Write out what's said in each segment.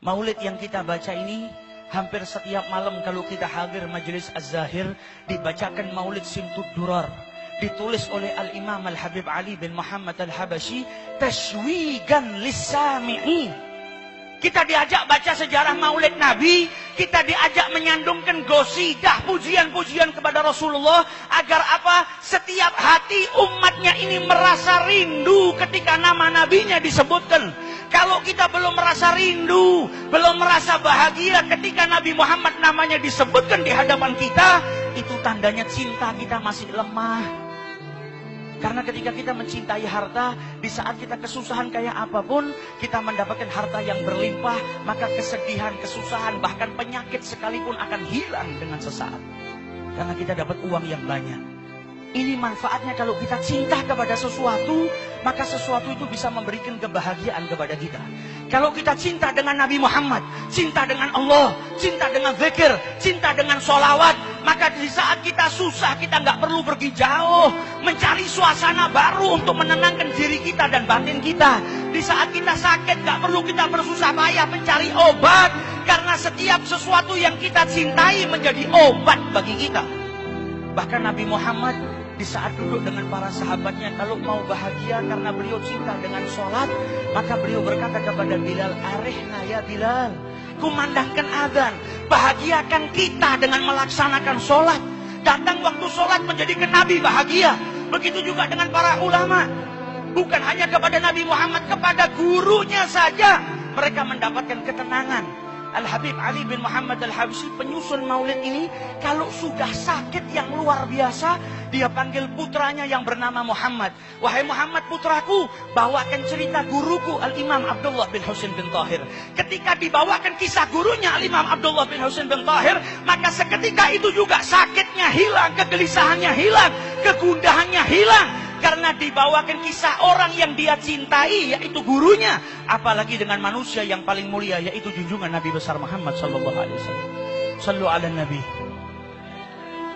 Maulid yang kita baca ini hampir setiap malam kalau kita hadir majelis Az-Zahir dibacakan Maulid Simtud Durar, ditulis oleh Al-Imam Al-Habib Ali bin Muhammad Al-Habashi, tashwigan lis-sami'in. Kita diajak baca sejarah Maulid Nabi, kita diajak menyandungkan gosidah, pujian-pujian kepada Rasulullah, agar apa? Setiap hati umatnya ini merasa rindu ketika nama nabinya disebutkan. Kalau kita belum merasa rindu, belum merasa bahagia ketika Nabi Muhammad namanya disebutkan di hadapan kita, itu tandanya cinta kita masih lemah. Karena ketika kita mencintai harta, di saat kita kesusahan kayak apapun, kita mendapatkan harta yang berlimpah, maka kesedihan, kesusahan, bahkan penyakit sekalipun akan hilang dengan sesaat. Karena kita dapat uang yang banyak. Ini manfaatnya kalau kita cinta kepada sesuatu, maka sesuatu itu bisa memberikan kebahagiaan kepada kita. Kalau kita cinta dengan Nabi Muhammad, cinta dengan Allah, cinta dengan zikir, cinta dengan sholawat, maka di saat kita susah, kita nggak perlu pergi jauh, mencari suasana baru untuk menenangkan diri kita dan batin kita. Di saat kita sakit, nggak perlu kita bersusah payah mencari obat, karena setiap sesuatu yang kita cintai menjadi obat bagi kita. Bahkan Nabi Muhammad di saat duduk dengan para sahabatnya, kalau mau bahagia karena beliau cinta dengan sholat, maka beliau berkata kepada Bilal, arihna ya Bilal, kumandangkan adzan, bahagiakan kita dengan melaksanakan sholat. Datang waktu sholat menjadikan Nabi bahagia. Begitu juga dengan para ulama. Bukan hanya kepada Nabi Muhammad, kepada gurunya saja mereka mendapatkan ketenangan. Al-Habib Ali bin Muhammad Al-Habsyi, penyusun maulid ini, kalau sudah sakit yang luar biasa, dia panggil putranya yang bernama Muhammad. Wahai Muhammad putraku, bawakan cerita guruku Al-Imam Abdullah bin Husain bin Tahir. Ketika dibawakan kisah gurunya Al-Imam Abdullah bin Husain bin Tahir, maka seketika itu juga sakitnya hilang, kegelisahannya hilang, kegundahannya hilang. Karena dibawakan kisah orang yang dia cintai, yaitu gurunya. Apalagi dengan manusia yang paling mulia, yaitu junjungan Nabi besar Muhammad sallallahu alaihi wasallam. Sallu ala Nabi.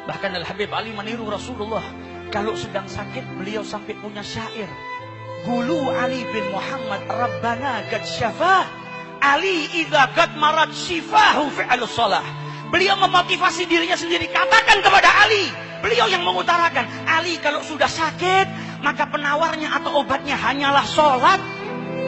Bahkan Al-Habib Ali meniru Rasulullah. Kalau sedang sakit, beliau sampai punya syair. Gulu Ali bin Muhammad Rabbana qad syafah, Ali idza qad marad shifahu fi'lus shalah. Beliau memotivasi dirinya sendiri. Katakan kepada Ali, beliau yang mengutarakan, Ali kalau sudah sakit, maka penawarnya atau obatnya hanyalah sholat.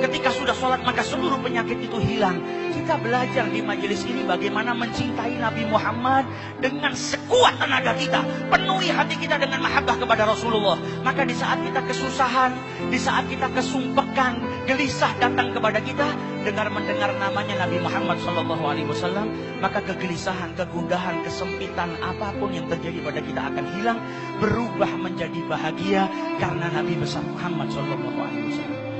Ketika sudah sholat, maka seluruh penyakit itu hilang. Kita belajar di majelis ini bagaimana mencintai Nabi Muhammad dengan sekuat tenaga kita. Penuhi hati kita dengan mahabbah kepada Rasulullah. Maka di saat kita kesusahan, di saat kita kesumpekan, gelisah datang kepada kita, mendengar namanya Nabi Muhammad SAW, maka kegelisahan, kegundahan, kesempitan, apapun yang terjadi pada kita akan hilang, berubah menjadi bahagia karena Nabi besar Muhammad SAW.